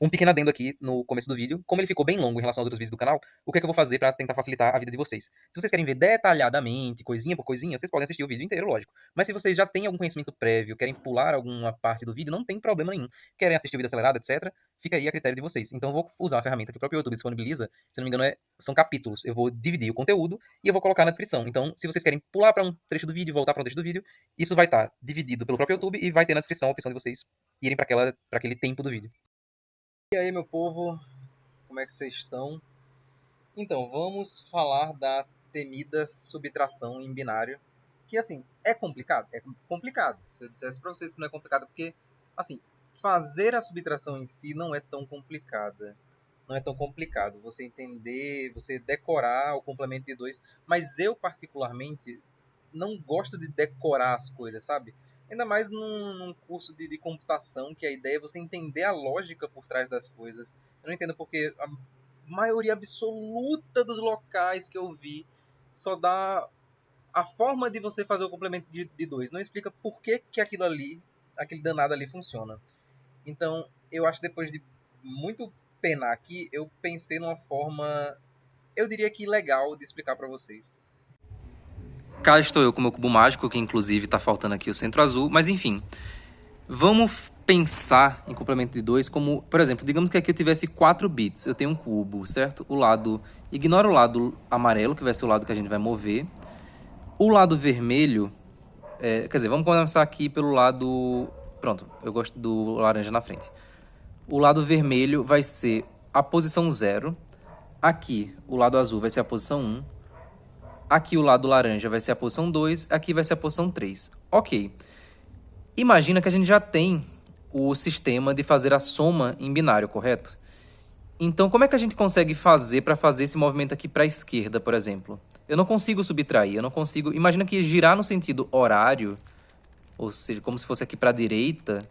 Um pequeno adendo aqui no começo do vídeo. Como ele ficou bem longo em relação aos outros vídeos do canal, o que é que eu vou fazer pra tentar facilitar a vida de vocês? Se vocês querem ver detalhadamente, coisinha por coisinha, vocês podem assistir o vídeo inteiro, lógico. Mas se vocês já têm algum conhecimento prévio, querem pular alguma parte do vídeo, não tem problema nenhum. Querem assistir o vídeo acelerado, etc., fica aí a critério de vocês. Então eu vou usar uma ferramenta que o próprio YouTube disponibiliza, se não me engano são capítulos. Eu vou dividir o conteúdo e eu vou colocar na descrição. Então, se vocês querem pular para um trecho do vídeo e voltar para um trecho do vídeo, isso vai estar dividido pelo próprio YouTube e vai ter na descrição a opção de vocês irem para aquele tempo do vídeo. E aí, meu povo, como é que vocês estão? Então, vamos falar da temida subtração em binário, que, assim, é complicado? É complicado. Se eu dissesse para vocês que não é complicado, porque, assim, fazer a subtração em si não é tão complicada. Não é tão complicado você entender, você decorar o complemento de 2, mas eu, particularmente, não gosto de decorar as coisas, sabe? Ainda mais num curso de computação, que a ideia é você entender a lógica por trás das coisas. Eu não entendo porque a maioria absoluta dos locais que eu vi só dá a forma de você fazer o complemento de 2. Não explica por que aquilo ali, aquele danado ali funciona. Então, eu acho que depois de muito penar aqui, eu pensei numa forma, eu diria que legal de explicar para vocês. Cá estou eu com o meu cubo mágico, que inclusive está faltando aqui o centro azul, mas enfim. Vamos pensar em complemento de 2 como, por exemplo, digamos que aqui eu tivesse 4 bits. Eu tenho um cubo, certo? Ignora o lado amarelo, que vai ser o lado que a gente vai mover. O lado vermelho, quer dizer, vamos começar aqui pelo lado... Pronto, eu gosto do laranja na frente. O lado vermelho vai ser a posição 0. Aqui, o lado azul vai ser a posição 1. Aqui o lado laranja vai ser a posição 2, aqui vai ser a posição 3. Ok. Imagina que a gente já tem o sistema de fazer a soma em binário, correto? Então, como é que a gente consegue fazer para fazer esse movimento aqui para a esquerda, por exemplo? Eu não consigo subtrair, eu não consigo... Imagina que girar no sentido horário, ou seja, como se fosse aqui para a direita,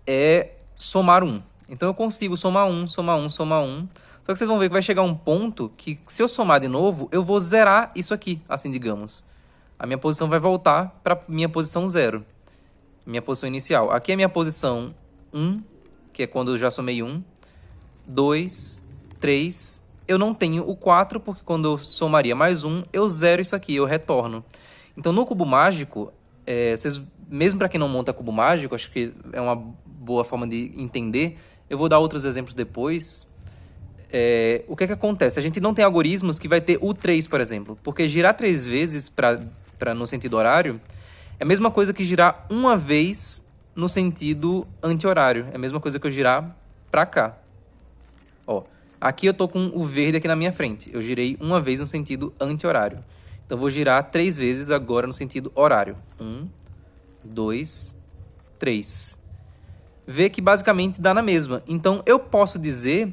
é somar 1. Então, eu consigo somar 1, somar 1, somar 1... Só que vocês vão ver que vai chegar um ponto que, se eu somar de novo, eu vou zerar isso aqui, assim digamos. A minha posição vai voltar para minha posição 0. Minha posição inicial. Aqui é minha posição 1, que é quando eu já somei 1. 2, 3. Eu não tenho o 4, porque quando eu somaria mais 1, eu zero isso aqui, eu retorno. Então, no cubo mágico, mesmo para quem não monta cubo mágico, acho que é uma boa forma de entender. Eu vou dar outros exemplos depois. O que acontece? A gente não tem algoritmos que vai ter o 3, por exemplo. Porque girar 3 vezes no sentido horário é a mesma coisa que girar uma vez no sentido anti-horário. É a mesma coisa que eu girar para cá. Ó, aqui eu tô com o verde aqui na minha frente. Eu girei uma vez no sentido anti-horário. Então, eu vou girar 3 vezes agora no sentido horário. 1, 2, 3. Vê que basicamente dá na mesma. Então, eu posso dizer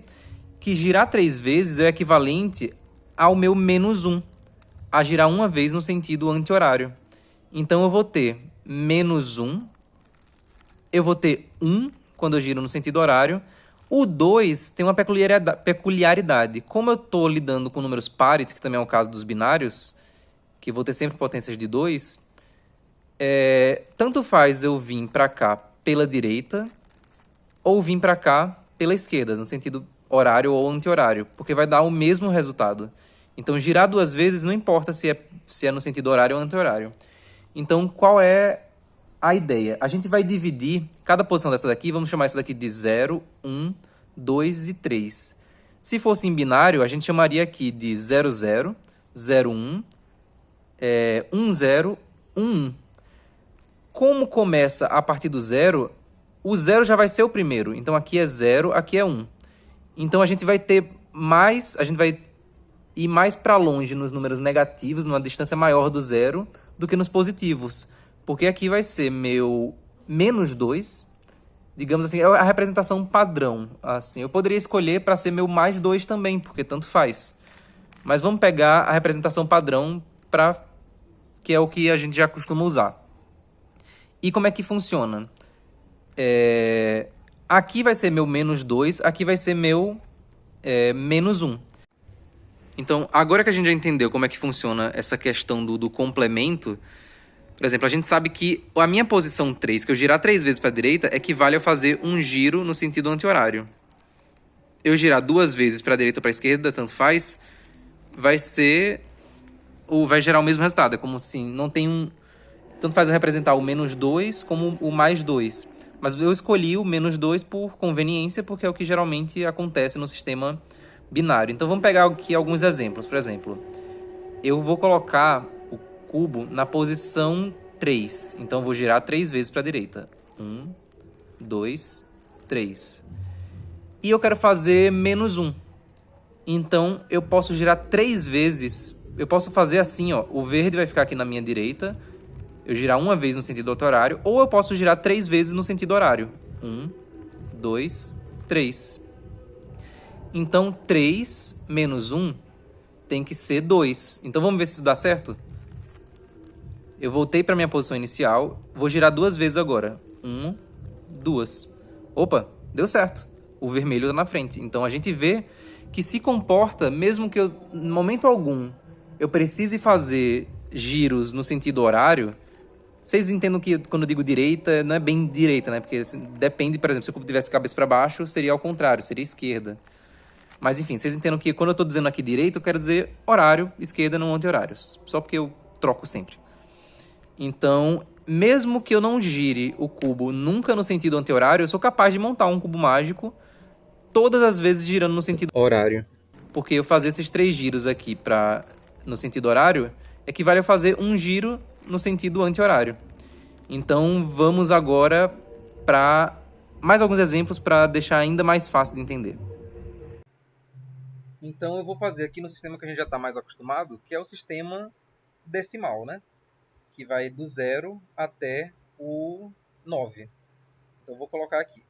que girar 3 vezes é o equivalente ao meu menos 1, a girar uma vez no sentido anti-horário. Então, eu vou ter menos 1, eu vou ter 1 quando eu giro no sentido horário. O 2 tem uma peculiaridade. Como eu estou lidando com números pares, que também é o caso dos binários, que vou ter sempre potências de 2, tanto faz eu vir para cá pela direita ou vir para cá pela esquerda, no sentido horário ou anti-horário, porque vai dar o mesmo resultado. Então, girar 2 vezes não importa se é no sentido horário ou anti-horário. Então, qual é a ideia? A gente vai dividir cada posição dessa daqui, vamos chamar essa daqui de 0, 1, 2 e 3. Se fosse em binário, a gente chamaria aqui de 0, 0, 0, 1, 1, 0, 1, 1. Como começa a partir do 0, o 0 já vai ser o primeiro. Então, aqui é 0, aqui é 1. Então, a gente vai ir mais para longe nos números negativos, numa distância maior do 0, do que nos positivos. Porque aqui vai ser meu menos 2, digamos assim, é a representação padrão. Assim, eu poderia escolher para ser meu mais 2 também, porque tanto faz. Mas vamos pegar a representação padrão, que é o que a gente já costuma usar. E como é que funciona? Aqui vai ser meu menos 2, aqui vai ser meu menos 1. Então, agora que a gente já entendeu como é que funciona essa questão do complemento, por exemplo, a gente sabe que a minha posição 3, que eu girar 3 vezes para a direita, equivale a fazer um giro no sentido anti-horário. eu girar 2 vezes para a direita ou para a esquerda, tanto faz, vai gerar o mesmo resultado. É como assim, não tem um... Tanto faz eu representar o -2 como o +2. Mas eu escolhi o -2 por conveniência, porque é o que geralmente acontece no sistema binário. Então vamos pegar aqui alguns exemplos. Por exemplo, eu vou colocar o cubo na posição 3. Então eu vou girar 3 vezes para a direita. 1, 2, 3. E eu quero fazer -1. Então eu posso girar 3 vezes. Eu posso fazer assim, ó. O verde vai ficar aqui na minha direita. Eu girar uma vez no sentido horário. Ou eu posso girar 3 vezes no sentido horário. 1, 2, 3. Então 3 menos 1 tem que ser 2. Então vamos ver se isso dá certo? Eu voltei para minha posição inicial. Vou girar 2 vezes agora. 1, 2. Opa, deu certo. O vermelho está na frente. Então a gente vê que se comporta, mesmo que eu, em momento algum, eu precise fazer giros no sentido horário. Vocês entendem que quando eu digo direita, não é bem direita, né? Porque assim, depende, por exemplo, se o cubo tivesse cabeça para baixo, seria ao contrário, seria esquerda. Mas enfim, vocês entendem que quando eu estou dizendo aqui direita, eu quero dizer horário, esquerda, não anti-horários. Só porque eu troco sempre. Então, mesmo que eu não gire o cubo nunca no sentido anti-horário, eu sou capaz de montar um cubo mágico todas as vezes girando no sentido Horário. porque eu fazer esses 3 giros aqui no sentido horário equivale a fazer um giro no sentido anti-horário. Então vamos agora para mais alguns exemplos para deixar ainda mais fácil de entender. Então eu vou fazer aqui no sistema que a gente já está mais acostumado, que é o sistema decimal, né? Que vai do 0 até o 9. Então eu vou colocar aqui.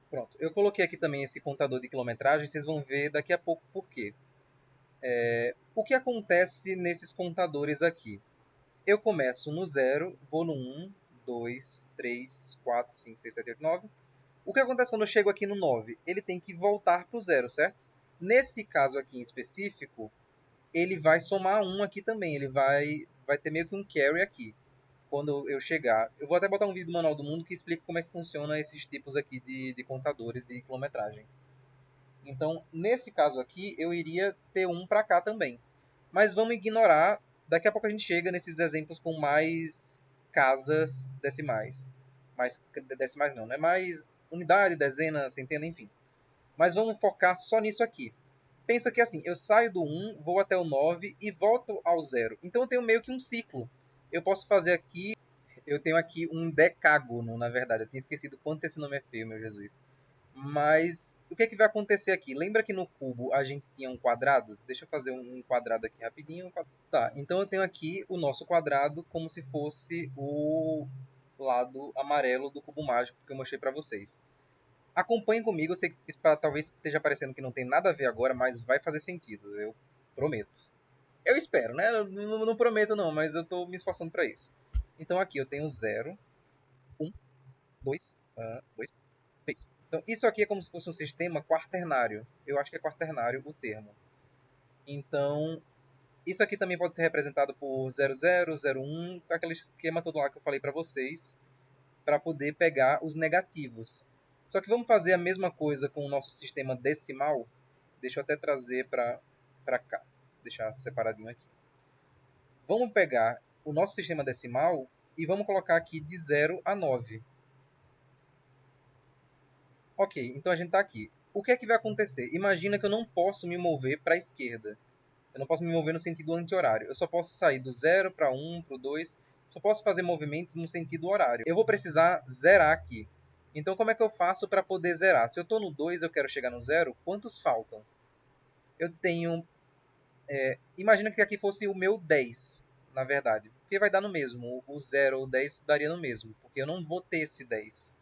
Pronto. Eu coloquei aqui também esse contador de quilometragem, vocês vão ver daqui a pouco por quê. O que acontece nesses contadores aqui? Eu começo no 0, vou no 1, 2, 3, 4, 5, 6, 7, 8, 9. O que acontece quando eu chego aqui no 9? Ele tem que voltar para o 0, certo? Nesse caso aqui em específico, ele vai somar 1 aqui também. Ele vai ter meio que um carry aqui. Quando eu chegar... Eu vou até botar um vídeo do Manual do Mundo que explica como é que funciona esses tipos aqui de contadores e quilometragem. Então, nesse caso aqui, eu iria ter 1 para cá também. Mas vamos ignorar. Daqui a pouco a gente chega nesses exemplos com mais casas decimais. Mais decimais não, né? Mais unidade, dezena, centena, enfim. Mas vamos focar só nisso aqui. Pensa que assim, eu saio do 1, vou até o 9 e volto ao 0. Então eu tenho meio que um ciclo. Eu posso fazer aqui... Eu tenho aqui um decágono, na verdade. Eu tinha esquecido quanto esse nome é feio, meu Jesus. Mas o que é que vai acontecer aqui? Lembra que no cubo a gente tinha um quadrado? Deixa eu fazer um quadrado aqui rapidinho. Tá, então eu tenho aqui o nosso quadrado como se fosse o lado amarelo do cubo mágico que eu mostrei para vocês. Acompanhem comigo, eu sei que isso talvez esteja parecendo que não tem nada a ver agora, mas vai fazer sentido, eu prometo. Eu espero, né? Eu não prometo não, mas eu estou me esforçando para isso. Então aqui eu tenho 0, 1, 2, 2, 3. Então isso aqui é como se fosse um sistema quaternário. Eu acho que é quaternário o termo. Então isso aqui também pode ser representado por 00, 01, aquele esquema todo lá que eu falei para vocês, para poder pegar os negativos. Só que vamos fazer a mesma coisa com o nosso sistema decimal. Deixa eu até trazer para cá. Deixar separadinho aqui. Vamos pegar o nosso sistema decimal e vamos colocar aqui de 0 a 9. Ok, então a gente está aqui. O que é que vai acontecer? Imagina que eu não posso me mover para a esquerda. Eu não posso me mover no sentido anti-horário. Eu só posso sair do 0 para 1, para o 2. Só posso fazer movimento no sentido horário. Eu vou precisar zerar aqui. Então, como é que eu faço para poder zerar? Se eu estou no 2 e eu quero chegar no 0, quantos faltam? Eu tenho... imagina que aqui fosse o meu 10, na verdade. Porque vai dar no mesmo. O 0 ou 10 daria no mesmo. Porque eu não vou ter esse 10.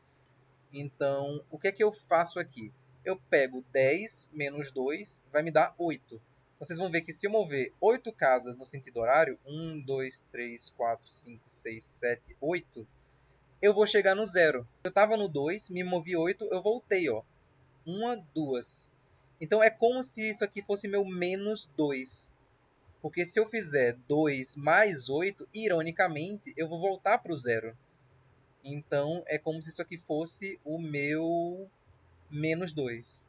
Então, o que é que eu faço aqui? Eu pego 10 menos 2, vai me dar 8. Então, vocês vão ver que se eu mover 8 casas no sentido horário, 1, 2, 3, 4, 5, 6, 7, 8, eu vou chegar no 0. Eu estava no 2, me movi 8, eu voltei, ó. 1, 2. Então, é como se isso aqui fosse meu menos 2. Porque se eu fizer 2 mais 8, ironicamente, eu vou voltar para o 0. Então, é como se isso aqui fosse o meu menos 2.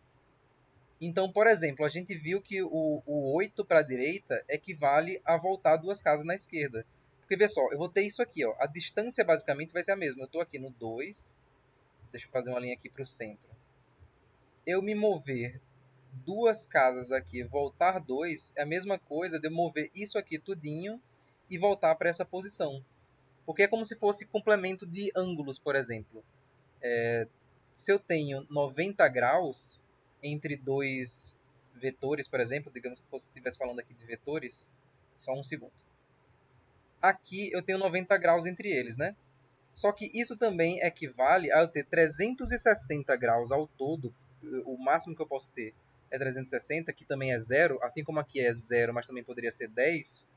Então, por exemplo, a gente viu que o 8 para a direita equivale a voltar 2 casas na esquerda. Porque, vê só, eu vou ter isso aqui, ó. A distância basicamente vai ser a mesma. Eu estou aqui no 2. Deixa eu fazer uma linha aqui para o centro. Eu me mover 2 casas aqui, voltar 2, é a mesma coisa de eu mover isso aqui tudinho e voltar para essa posição. Porque é como se fosse complemento de ângulos, por exemplo. Se eu tenho 90 graus entre dois vetores, por exemplo, digamos que eu estivesse falando aqui de vetores, só um segundo. Aqui eu tenho 90 graus entre eles, né? Só que isso também equivale a eu ter 360 graus ao todo. O máximo que eu posso ter é 360, que também é zero, assim como aqui é zero, mas também poderia ser 10.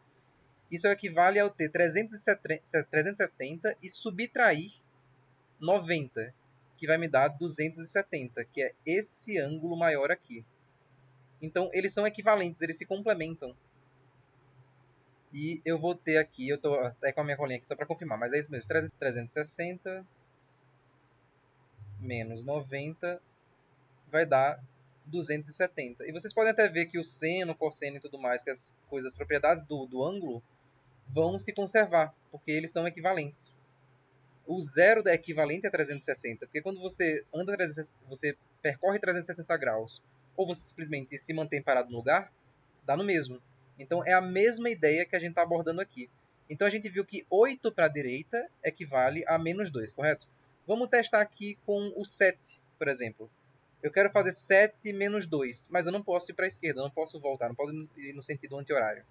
Isso equivale a eu ter 360 e subtrair 90, que vai me dar 270, que é esse ângulo maior aqui. Então, eles são equivalentes, eles se complementam. E eu vou ter aqui, eu estou até com a minha colinha aqui só para confirmar, mas é isso mesmo, 360 menos 90 vai dar 270. E vocês podem até ver que o seno, cosseno e tudo mais, que as coisas, as propriedades do ângulo, vão se conservar, porque eles são equivalentes. O zero é equivalente a 360, porque quando você anda você percorre 360 graus, ou você simplesmente se mantém parado no lugar, dá no mesmo. Então é a mesma ideia que a gente está abordando aqui. Então a gente viu que 8 para a direita equivale a menos 2, correto? Vamos testar aqui com o 7, por exemplo. Eu quero fazer 7 menos 2, mas eu não posso ir para a esquerda, eu não posso voltar, não posso ir no sentido anti-horário.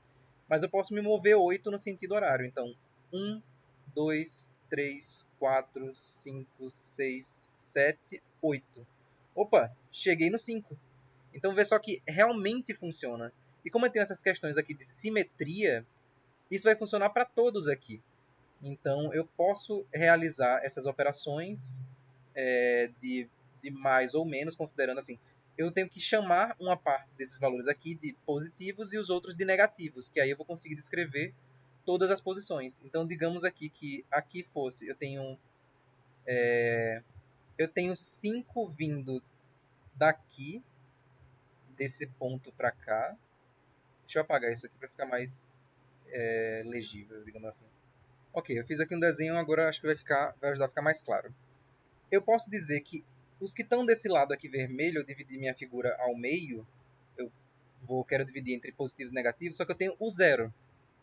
Mas eu posso me mover 8 no sentido horário. Então, 1, 2, 3, 4, 5, 6, 7, 8. Opa, cheguei no 5. Então vê só que realmente funciona. E como eu tenho essas questões aqui de simetria, isso vai funcionar para todos aqui. Então eu posso realizar essas operações de mais ou menos, considerando assim, eu tenho que chamar uma parte desses valores aqui de positivos e os outros de negativos, que aí eu vou conseguir descrever todas as posições. Então digamos aqui que aqui fosse, eu tenho 5 vindo daqui, desse ponto para cá. Deixa eu apagar isso aqui para ficar mais legível, digamos assim. Ok, eu fiz aqui um desenho, agora acho que vai ajudar a ficar mais claro. Eu posso dizer que os que estão desse lado aqui vermelho, eu dividi minha figura ao meio, eu quero dividir entre positivos e negativos, só que eu tenho o zero,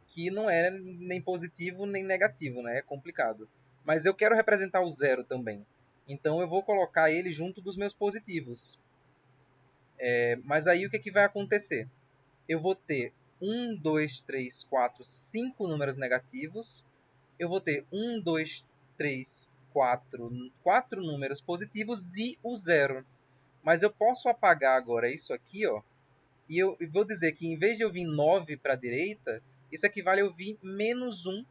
que não é nem positivo nem negativo, né? É complicado. Mas eu quero representar o zero também. Então eu vou colocar ele junto dos meus positivos. Mas aí o que vai acontecer? Eu vou ter 1, 2, 3, 4, 5 números negativos. Eu vou ter 1, 2, 3, 4 números positivos e o zero. Mas eu posso apagar agora isso aqui, ó. E eu vou dizer que em vez de eu vir 9 para a direita, isso equivale a eu vir menos 1.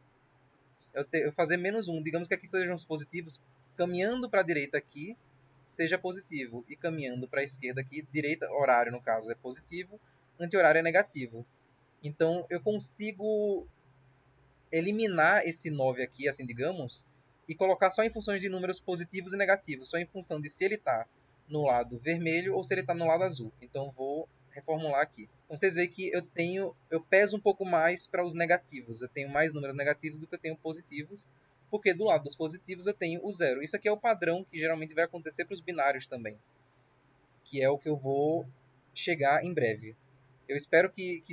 Eu fazer menos 1. Digamos que aqui sejam os positivos. Caminhando para a direita aqui, seja positivo. E caminhando para a esquerda aqui, direita, horário no caso, é positivo. Anti-horário é negativo. Então eu consigo eliminar esse 9 aqui, assim digamos, e colocar só em funções de números positivos e negativos, só em função de se ele está no lado vermelho ou se ele está no lado azul. Então vou reformular aqui. Então vocês veem que eu peso um pouco mais para os negativos. Eu tenho mais números negativos do que eu tenho positivos, porque do lado dos positivos eu tenho o zero. Isso aqui é o padrão que geralmente vai acontecer para os binários também, que é o que eu vou chegar em breve. Eu espero que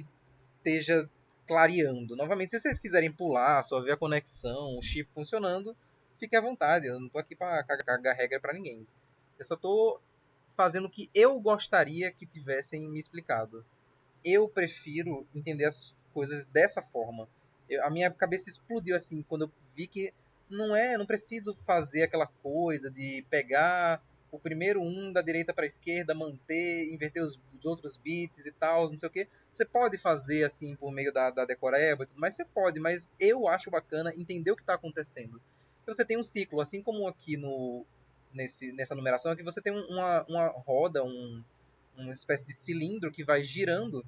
esteja clareando. Novamente, se vocês quiserem pular, só ver a conexão, o chip funcionando, fique à vontade. Eu não estou aqui para cagar regra para ninguém. Eu só estou fazendo o que eu gostaria que tivessem me explicado. Eu prefiro entender as coisas dessa forma. A minha cabeça explodiu assim quando eu vi que não preciso fazer aquela coisa de pegar o primeiro um da direita para a esquerda, manter, inverter os outros bits e tal, não sei o que. Você pode fazer assim por meio da decoreba e tudo mais, você pode, mas eu acho bacana entender o que está acontecendo. Você tem um ciclo, assim como aqui nessa numeração, aqui você tem uma roda, uma espécie de cilindro que vai girando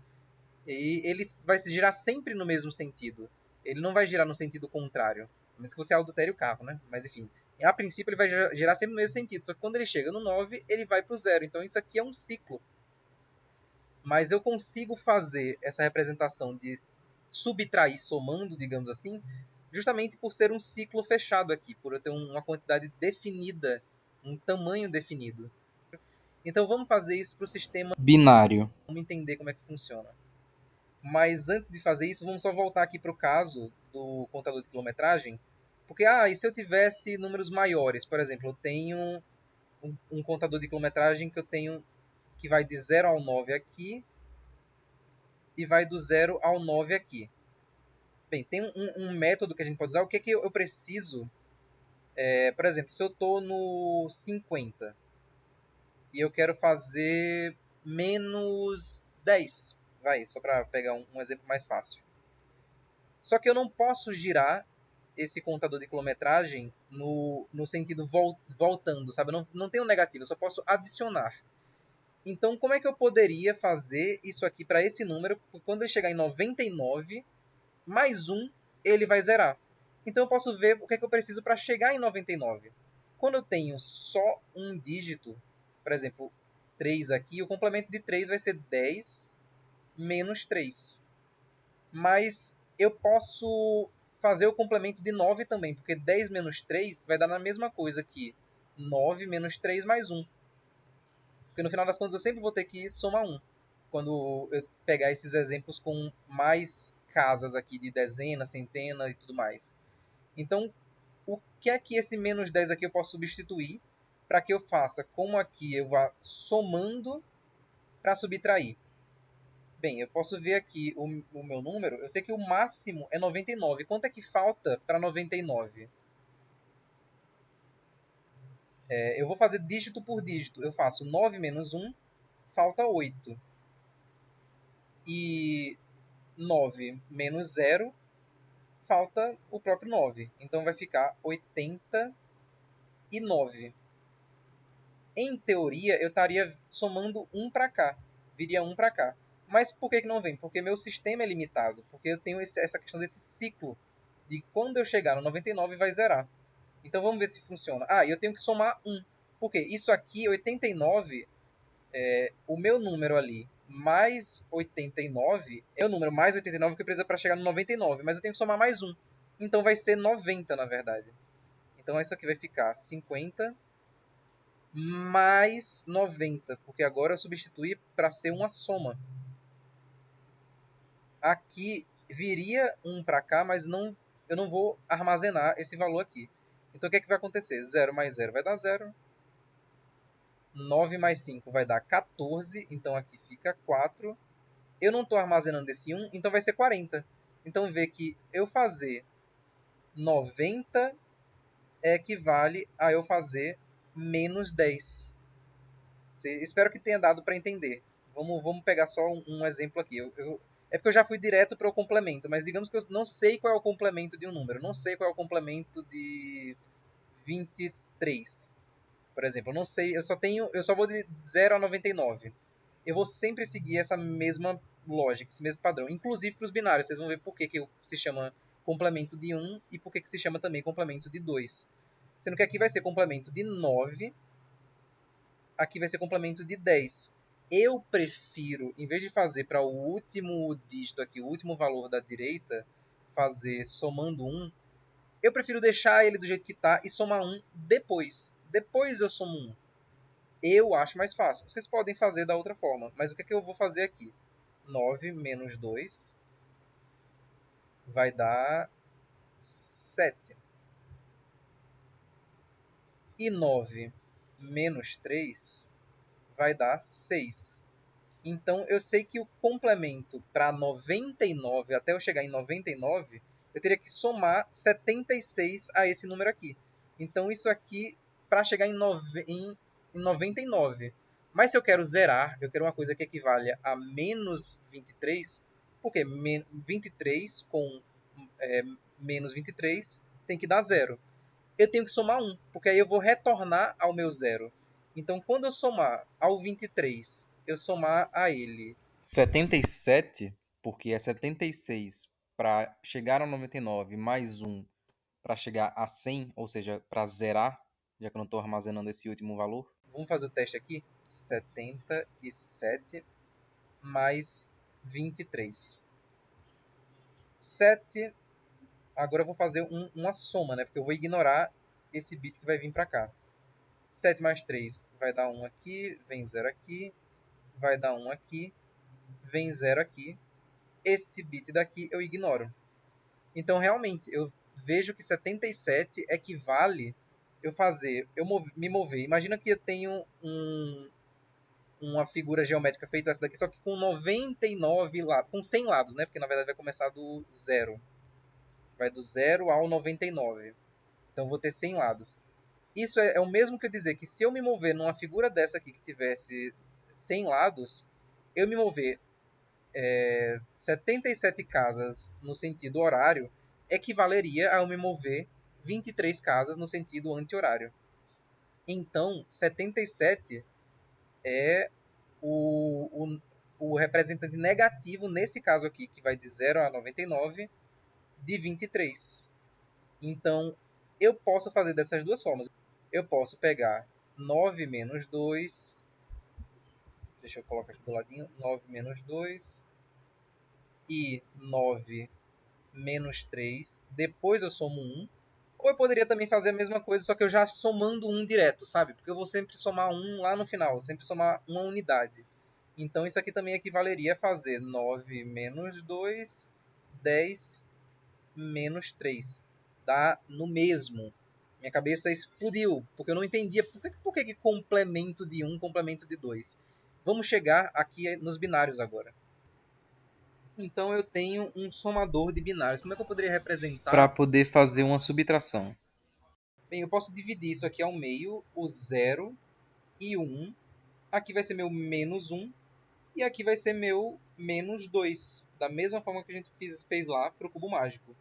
e ele vai se girar sempre no mesmo sentido. Ele não vai girar no sentido contrário. A menos que você adultere o carro, né? Mas enfim. A princípio ele vai girar sempre no mesmo sentido. Só que quando ele chega no 9, ele vai para o zero. Então isso aqui é um ciclo. Mas eu consigo fazer essa representação de subtrair somando, digamos assim, justamente por ser um ciclo fechado aqui, por eu ter uma quantidade definida, um tamanho definido. Então vamos fazer isso para o sistema binário. vamos entender como é que funciona. Mas antes de fazer isso, vamos só voltar aqui para o caso do contador de quilometragem. Porque, e se eu tivesse números maiores? Por exemplo, eu tenho um contador de quilometragem que eu tenho que vai de 0 ao 9 aqui e vai do 0 ao 9 aqui. Bem, tem um método que a gente pode usar. O que, que eu preciso? Por exemplo, se eu estou no 50 e eu quero fazer menos 10, vai, só para pegar um exemplo mais fácil. Só que eu não posso girar esse contador de quilometragem no sentido voltando, sabe? Não tem um negativo, eu só posso adicionar. Então, como é que eu poderia fazer isso aqui para esse número? Quando ele chegar em 99, mais 1, ele vai zerar. Então, eu posso ver o que é que eu preciso para chegar em 99. Quando eu tenho só um dígito, por exemplo, 3 aqui, o complemento de 3 vai ser 10 menos 3. Mas eu posso fazer o complemento de 9 também, porque 10 menos 3 vai dar na mesma coisa que 9 menos 3 mais 1. Porque no final das contas eu sempre vou ter que somar 1. Quando eu pegar esses exemplos com mais casas aqui de dezena, centena e tudo mais. Então, o que é que esse menos 10 aqui eu posso substituir para que eu faça como aqui eu vá somando para subtrair? Bem, eu posso ver aqui o meu número. Eu sei que o máximo é 99. Quanto é que falta para 99? Eu vou fazer dígito por dígito. Eu faço 9 menos 1, falta 8. E 9 menos 0, falta o próprio 9. Então vai ficar 89. Em teoria, eu estaria somando 1 para cá. Viria 1 para cá. Mas por que não vem? Porque meu sistema é limitado. Porque eu tenho essa questão desse ciclo. De quando eu chegar no 99 vai zerar. Então vamos ver se funciona. E eu tenho que somar 1. Por quê? Isso aqui, 89, o meu número ali mais 89 é o número mais 89 que precisa para chegar no 99, mas eu tenho que somar mais 1. Então vai ser 90 na verdade. Então isso aqui vai ficar 50 mais 90, porque agora eu substituí para ser uma soma. Aqui viria 1 para cá, mas eu não vou armazenar esse valor aqui. Então o que é que vai acontecer? 0 mais 0 vai dar 0. 9 mais 5 vai dar 14, então aqui fica 4. Eu não estou armazenando esse 1, então vai ser 40. Então vê que eu fazer 90 equivale a eu fazer menos 10. Espero que tenha dado para entender. Vamos pegar só um exemplo aqui. É porque eu já fui direto para o complemento, mas digamos que eu não sei qual é o complemento de um número. Não sei qual é o complemento de 23. Por exemplo, eu não sei, eu só vou de 0 a 99. Eu vou sempre seguir essa mesma lógica, esse mesmo padrão. Inclusive para os binários, vocês vão ver por que se chama complemento de 1 e por que se chama também complemento de 2. Sendo que aqui vai ser complemento de 9, aqui vai ser complemento de 10. Eu prefiro, em vez de fazer para o último dígito aqui, o último valor da direita, fazer somando 1, eu prefiro deixar ele do jeito que está e somar 1 depois. Depois eu somo 1. Eu acho mais fácil. Vocês podem fazer da outra forma, mas o que, é que eu vou fazer aqui? 9 menos 2 vai dar 7. E 9 menos 3 vai dar 6. Então eu sei que o complemento para 99, até eu chegar em 99, eu teria que somar 76 a esse número aqui. Então isso aqui, para chegar em 99. Mas se eu quero zerar, eu quero uma coisa que equivale a menos 23, porque 23 com menos 23 tem que dar zero. Eu tenho que somar 1, porque aí eu vou retornar ao meu zero. Então, quando eu somar ao 23, eu somar a ele 77, porque é 76 para chegar ao 99 mais 1 para chegar a 100, ou seja, para zerar, já que eu não estou armazenando esse último valor. Vamos fazer o teste aqui. 77 mais 23. 7, agora eu vou fazer uma soma, né? Porque eu vou ignorar esse bit que vai vir para cá. 7 mais 3 vai dar 1 aqui, vem 0 aqui, vai dar 1 aqui, vem 0 aqui. Esse bit daqui eu ignoro. Então, realmente, eu vejo que 77 equivale me mover. Imagina que eu tenho uma figura geométrica feita essa daqui, só que com 99 lados, com 100 lados, né? Porque na verdade vai começar do zero. Vai do 0 ao 99. Então vou ter 100 lados. Isso é o mesmo que eu dizer que se eu me mover numa figura dessa aqui que tivesse 100 lados, eu me mover 77 casas no sentido horário equivaleria a eu me mover 23 casas no sentido anti-horário. Então, 77 é o representante negativo, nesse caso aqui, que vai de 0 a 99, de 23. Então, eu posso fazer dessas duas formas. Eu posso pegar 9 menos 2. Deixa eu colocar aqui do ladinho. 9 menos 2. E 9 menos 3. Depois eu somo 1. Ou eu poderia também fazer a mesma coisa, só que eu já somando 1 direto, sabe? Porque eu vou sempre somar 1 lá no final. Sempre somar uma unidade. Então, isso aqui também equivaleria a fazer 9 menos 2, 10 menos 3. Dá no mesmo. Minha cabeça explodiu, porque eu não entendia por que complemento de 1, complemento de 2. Vamos chegar aqui nos binários agora. Então eu tenho um somador de binários. Como é que eu poderia representar? Para poder fazer uma subtração. Bem, eu posso dividir isso aqui ao meio, o 0 e o 1. Aqui vai ser meu menos 1 e aqui vai ser meu menos 2. Da mesma forma que a gente fez lá para o cubo mágico.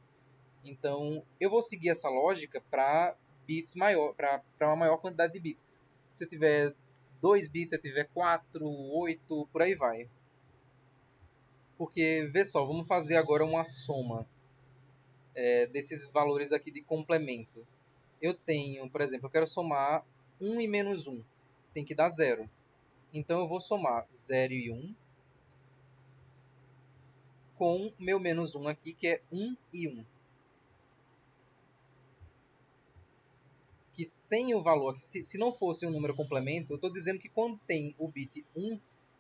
Então, eu vou seguir essa lógica para bits maior, para uma maior quantidade de bits. Se eu tiver 2 bits, se eu tiver 4, 8, por aí vai. Porque, vê só, vamos fazer agora uma soma desses valores aqui de complemento. Eu tenho, por exemplo, eu quero somar 1 e menos 1. Tem que dar 0. Então, eu vou somar 0 e 1 com meu menos 1 aqui, que é 1 e 1. Que sem o valor, se não fosse um número complemento, eu estou dizendo que quando tem o bit 1,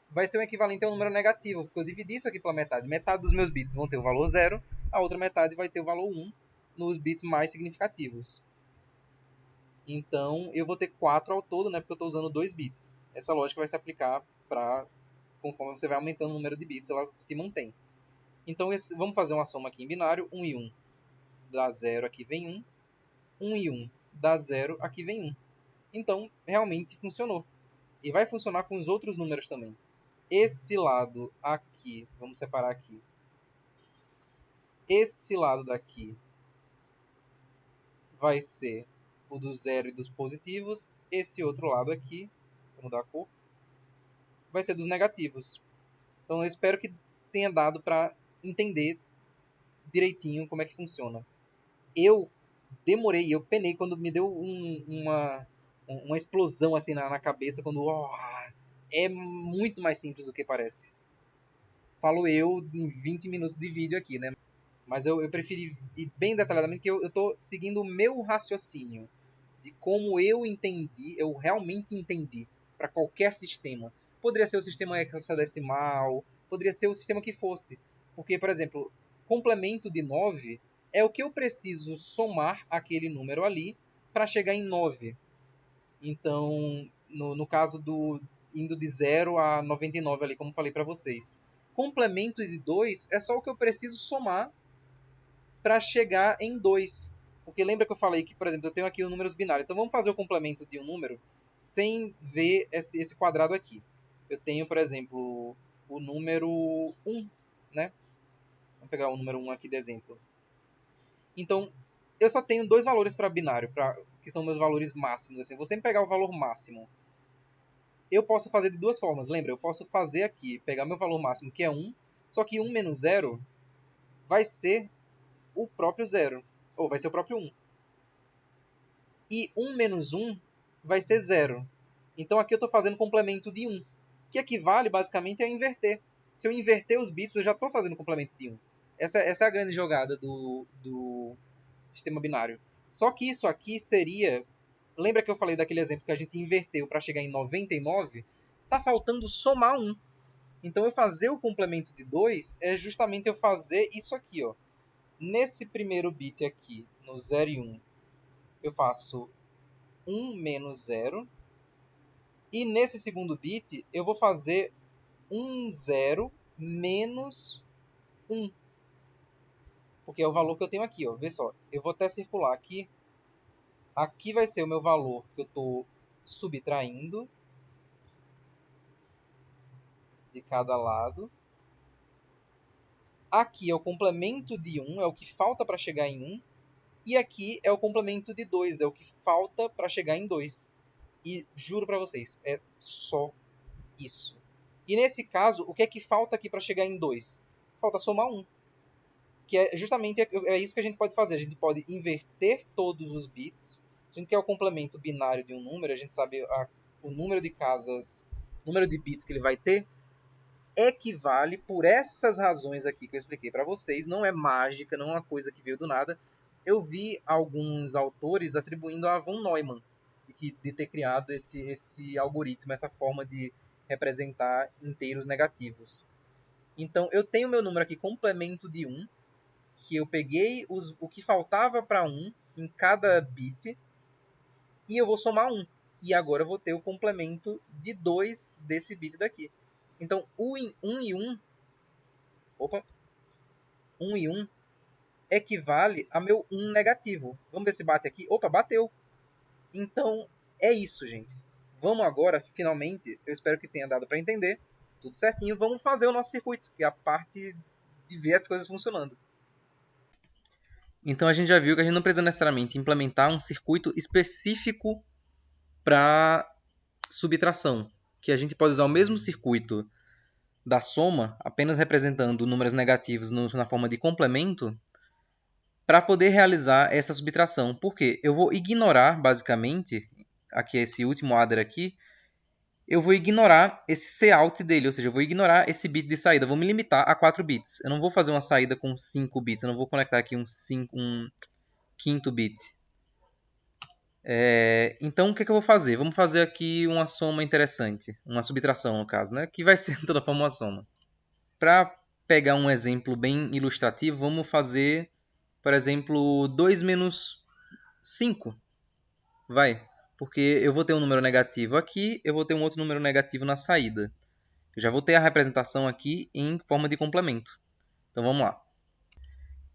vai ser o equivalente a um número negativo, porque eu dividi isso aqui pela metade. Metade dos meus bits vão ter o valor 0, a outra metade vai ter o valor 1 nos bits mais significativos. Então, eu vou ter 4 ao todo, né, porque eu estou usando 2 bits. Essa lógica vai se aplicar para, conforme você vai aumentando o número de bits, ela se mantém. Então, vamos fazer uma soma aqui em binário. 1 e 1 dá 0, aqui vem 1. 1 e 1 dá 0, aqui vem 1. Então, realmente funcionou. E vai funcionar com os outros números também. Esse lado aqui, vamos separar aqui. Esse lado daqui vai ser o do zero e dos positivos. Esse outro lado aqui, vou mudar a cor, vai ser dos negativos. Então, eu espero que tenha dado para entender direitinho como é que funciona. Eu demorei, eu penei quando me deu uma explosão assim na cabeça, quando é muito mais simples do que parece. Falo eu em 20 minutos de vídeo aqui, né? Mas eu preferi ir bem detalhadamente, que eu estou seguindo o meu raciocínio de como eu entendi, eu realmente entendi para qualquer sistema. Poderia ser o sistema hexadecimal, poderia ser o sistema que fosse. Porque, por exemplo, complemento de 9 é o que eu preciso somar aquele número ali para chegar em 9. Então, no caso do indo de 0 a 99 ali, como falei para vocês. Complemento de 2 é só o que eu preciso somar para chegar em 2. Porque lembra que eu falei que, por exemplo, eu tenho aqui os números binários. Então vamos fazer o complemento de um número sem ver esse quadrado aqui. Eu tenho, por exemplo, o número 1, né? Vamos pegar o número 1 aqui de exemplo. Então, eu só tenho dois valores para binário, que são meus valores máximos. Assim. Vou sempre pegar o valor máximo. Eu posso fazer de duas formas. Lembra? Eu posso fazer aqui, pegar meu valor máximo, que é 1, só que 1 menos 0 vai ser o próprio 0. Ou vai ser o próprio 1. E 1 menos 1 vai ser 0. Então aqui eu estou fazendo complemento de 1, que equivale basicamente a inverter. Se eu inverter os bits, eu já estou fazendo complemento de 1. Essa é a grande jogada do sistema binário. Só que isso aqui seria... Lembra que eu falei daquele exemplo que a gente inverteu para chegar em 99? Tá faltando somar 1. Então, eu fazer o complemento de 2 é justamente eu fazer isso aqui, ó. Nesse primeiro bit aqui, no 0 e 1, eu faço 1 menos 0. E nesse segundo bit, eu vou fazer 1, 0 menos 1. Porque é o valor que eu tenho aqui, ó. Vê só, eu vou até circular aqui. Aqui vai ser o meu valor que eu estou subtraindo de cada lado. Aqui é o complemento de 1, é o que falta para chegar em 1. E aqui é o complemento de 2, é o que falta para chegar em 2. E juro para vocês, é só isso. E nesse caso, o que é que falta aqui para chegar em 2? Falta somar 1. Que é justamente isso que a gente pode fazer. A gente pode inverter todos os bits. A gente quer o complemento binário de um número, a gente sabe o número de casas, o número de bits que ele vai ter, equivale, por essas razões aqui que eu expliquei para vocês, não é mágica, não é uma coisa que veio do nada. Eu vi alguns autores atribuindo a von Neumann de ter criado esse algoritmo, essa forma de representar inteiros negativos. Então, eu tenho meu número aqui, complemento de 1, que eu peguei o que faltava para 1 em cada bit, e eu vou somar 1. E agora eu vou ter o complemento de 2 desse bit daqui. Então, 1 e 1... Opa! 1 e 1 equivale a meu 1 negativo. Vamos ver se bate aqui. Opa, bateu! Então, é isso, gente. Vamos agora, finalmente, eu espero que tenha dado para entender. Tudo certinho. Vamos fazer o nosso circuito, que é a parte de ver as coisas funcionando. Então a gente já viu que a gente não precisa necessariamente implementar um circuito específico para subtração. Que a gente pode usar o mesmo circuito da soma, apenas representando números negativos na forma de complemento, para poder realizar essa subtração. Por quê? Eu vou ignorar, basicamente, aqui esse último adder aqui, eu vou ignorar esse cout dele, ou seja, eu vou ignorar esse bit de saída, eu vou me limitar a 4 bits. Eu não vou fazer uma saída com 5 bits, eu não vou conectar aqui um quinto bit. Então, o que eu vou fazer? Vamos fazer aqui uma soma interessante, uma subtração no caso, né? Que vai ser de toda forma uma soma. Para pegar um exemplo bem ilustrativo, vamos fazer, por exemplo, 2 menos 5. Vai, porque eu vou ter um número negativo aqui, eu vou ter um outro número negativo na saída. Eu já vou ter a representação aqui em forma de complemento. Então vamos lá.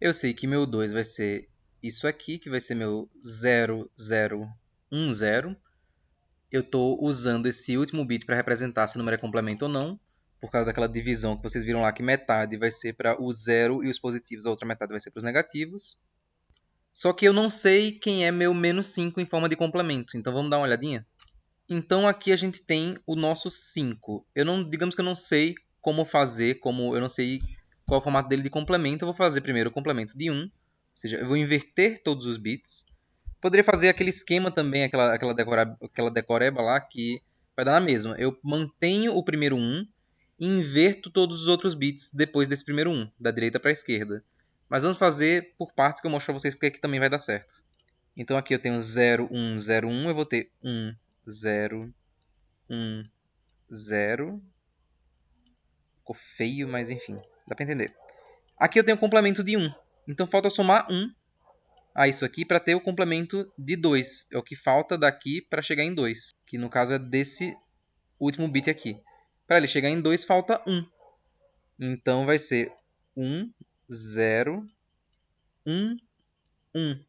Eu sei que meu 2 vai ser isso aqui, que vai ser meu 0, 0, 1, 0. Eu estou usando esse último bit para representar se o número é complemento ou não, por causa daquela divisão que vocês viram lá, que metade vai ser para o 0 e os positivos, a outra metade vai ser para os negativos. Só que eu não sei quem é meu menos 5 em forma de complemento, então vamos dar uma olhadinha? Então aqui a gente tem o nosso 5. Digamos que eu não sei como fazer, eu não sei qual é o formato dele de complemento, eu vou fazer primeiro o complemento de 1, ou seja, eu vou inverter todos os bits. Poderia fazer aquele esquema também, aquela decoreba lá, que vai dar na mesma. Eu mantenho o primeiro 1 e inverto todos os outros bits depois desse primeiro 1, da direita para a esquerda. Mas vamos fazer por partes que eu mostro para vocês porque que também vai dar certo. Então aqui eu tenho 0, 1, 0, 1. Eu vou ter 1, 0, 1, 0. Ficou feio, mas enfim, dá para entender. Aqui eu tenho o complemento de 1. Então falta somar 1 a isso aqui para ter o complemento de 2. É o que falta daqui para chegar em 2. Que no caso é desse último bit aqui. Para ele chegar em 2 falta 1. Então vai ser 1, 0, 1, 1.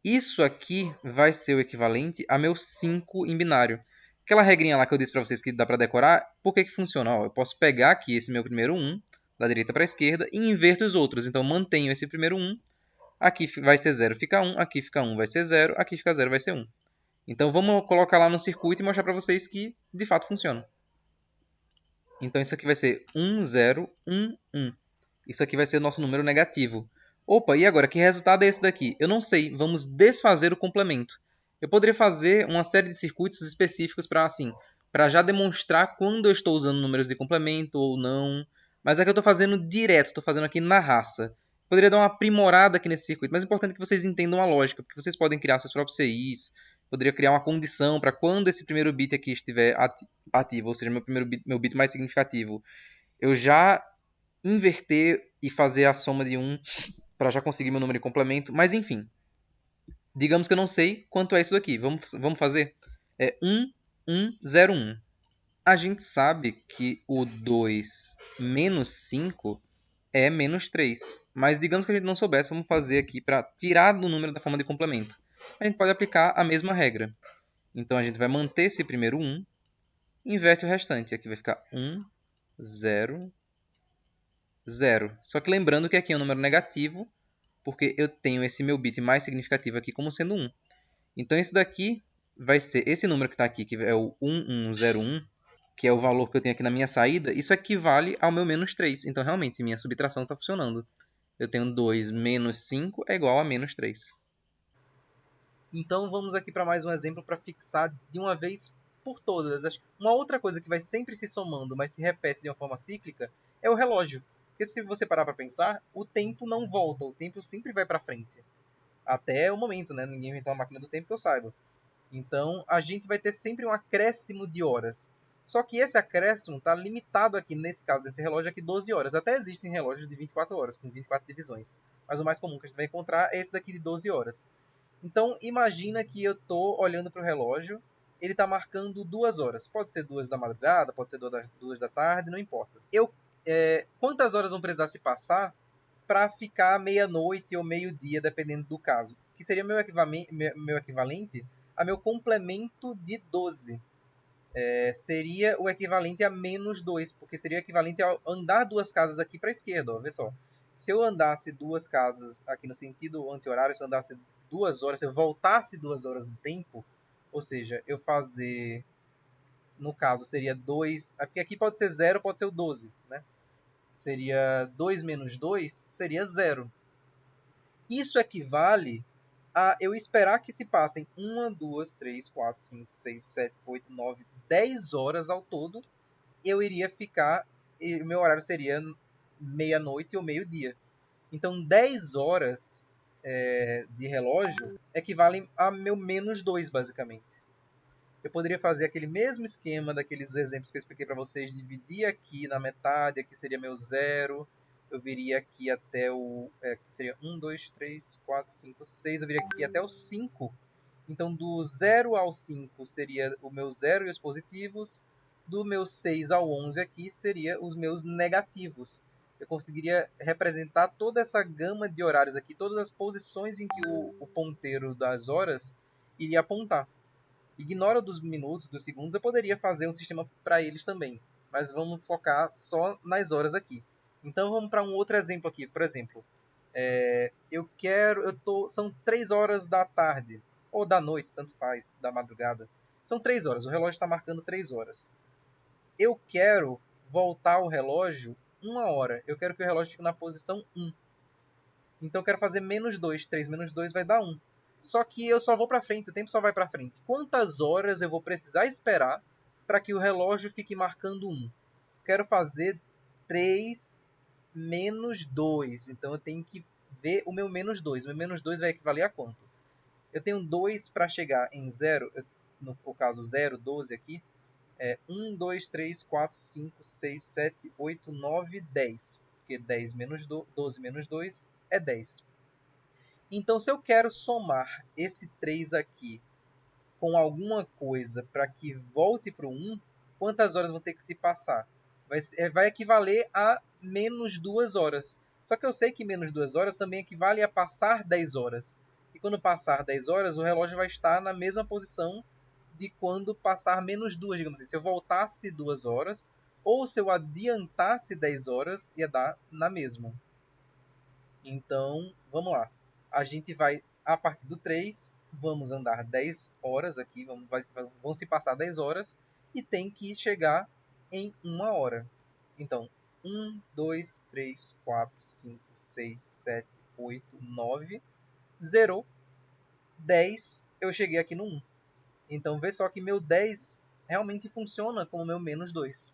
Isso aqui vai ser o equivalente a meu 5 em binário. Aquela regrinha lá que eu disse para vocês que dá para decorar, por que funciona? Ó, eu posso pegar aqui esse meu primeiro 1, da direita para a esquerda, e inverto os outros. Então mantenho esse primeiro 1, aqui vai ser 0, fica 1, aqui fica 1, vai ser 0, aqui fica 0, vai ser 1. Então vamos colocar lá no circuito e mostrar para vocês que de fato funciona. Então isso aqui vai ser 1, 0, 1, 1. Isso aqui vai ser o nosso número negativo. Opa, e agora? Que resultado é esse daqui? Eu não sei. Vamos desfazer o complemento. Eu poderia fazer uma série de circuitos específicos para já demonstrar quando eu estou usando números de complemento ou não. Mas é que eu estou fazendo direto, estou fazendo aqui na raça. Poderia dar uma aprimorada aqui nesse circuito, mas é importante que vocês entendam a lógica, porque vocês podem criar seus próprios CIs, poderia criar uma condição para quando esse primeiro bit aqui estiver ativo, ou seja, meu bit mais significativo, eu já inverter e fazer a soma de 1 para já conseguir meu número de complemento. Mas enfim, digamos que eu não sei quanto é isso daqui. Vamos fazer? É 1, 1, 0, 1. A gente sabe que o 2 menos 5 é menos 3. Mas digamos que a gente não soubesse, vamos fazer aqui para tirar do número da forma de complemento. A gente pode aplicar a mesma regra. Então a gente vai manter esse primeiro 1, inverte o restante. Aqui vai ficar 1, 0, 0. Só que lembrando que aqui é um número negativo, porque eu tenho esse meu bit mais significativo aqui como sendo 1. Então esse daqui vai ser esse número que está aqui, que é o 1101, que é o valor que eu tenho aqui na minha saída, isso equivale ao meu menos 3. Então realmente minha subtração está funcionando. Eu tenho 2 menos 5 é igual a menos 3. Então vamos aqui para mais um exemplo para fixar de uma vez por todas. Uma outra coisa que vai sempre se somando, mas se repete de uma forma cíclica, é o relógio. Porque se você parar para pensar, o tempo não volta, o tempo sempre vai para frente. Até o momento, né? Ninguém inventou uma máquina do tempo que eu saiba. Então a gente vai ter sempre um acréscimo de horas. Só que esse acréscimo está limitado aqui, nesse caso desse relógio aqui, 12 horas. Até existem relógios de 24 horas, com 24 divisões. Mas o mais comum que a gente vai encontrar é esse daqui de 12 horas. Então, imagina que eu estou olhando para o relógio, ele está marcando 2 horas. Pode ser 2 da madrugada, pode ser 2 da tarde, não importa. Quantas horas vão precisar se passar para ficar meia-noite ou meio-dia, dependendo do caso? Que seria meu equivalente a meu complemento de 12. Seria o equivalente a menos 2, porque seria o equivalente a andar 2 casas aqui para a esquerda. Ó, vê só. Se eu andasse 2 casas aqui no sentido anti-horário, se eu andasse 2 horas, se eu voltasse 2 horas no tempo, ou seja, eu fazer, no caso, seria 2, porque aqui pode ser 0, pode ser o 12, né? Seria 2 menos 2, seria 0. Isso equivale a eu esperar que se passem 1, 2, 3, 4, 5, 6, 7, 8, 9, 10 horas ao todo. Eu iria ficar, o meu horário seria meia-noite ou meio-dia. Então 10 horas de relógio equivalem a meu menos 2, basicamente. Eu poderia fazer aquele mesmo esquema daqueles exemplos que eu expliquei para vocês, dividir aqui na metade, aqui seria meu zero, eu viria aqui até que seria 1, 2, 3, 4, 5, 6, eu viria aqui até o 5. Então, do 0 ao 5 seria o meu zero e os positivos, do meu 6 ao 11 aqui seria os meus negativos. Eu conseguiria representar toda essa gama de horários aqui, todas as posições em que o ponteiro das horas iria apontar. Ignora dos minutos, dos segundos, eu poderia fazer um sistema para eles também. Mas vamos focar só nas horas aqui. Então vamos para um outro exemplo aqui. Por exemplo, são 3 horas da tarde, ou da noite, tanto faz, da madrugada. São 3 horas, o relógio está marcando 3 horas. Eu quero voltar o relógio 1 hora. Eu quero que o relógio fique na posição 1. Então eu quero fazer menos 2. 3 menos 2 vai dar 1. Só que eu só vou para frente, o tempo só vai para frente. Quantas horas eu vou precisar esperar para que o relógio fique marcando 1? Quero fazer 3 menos 2. Então eu tenho que ver o meu menos 2. O meu menos 2 vai equivaler a quanto? Eu tenho 2 para chegar em 0, no caso 0, 12 aqui. 1, 2, 3, 4, 5, 6, 7, 8, 9, 10. Porque 10 menos 12 menos 2 é 10. Então, se eu quero somar esse 3 aqui com alguma coisa para que volte para o 1, quantas horas vão ter que se passar? Vai equivaler a menos 2 horas. Só que eu sei que menos 2 horas também equivale a passar 10 horas. E quando passar 10 horas, o relógio vai estar na mesma posição de quando passar menos 2, digamos assim. Se eu voltasse 2 horas, ou se eu adiantasse 10 horas, ia dar na mesma. Então, vamos lá. A gente vai, a partir do 3, vamos andar 10 horas aqui, vão se passar 10 horas e tem que chegar em 1 hora. Então, 1, 2, 3, 4, 5, 6, 7, 8, 9, 0, 10, eu cheguei aqui no 1. Então, vê só que meu 10 realmente funciona como meu menos 2.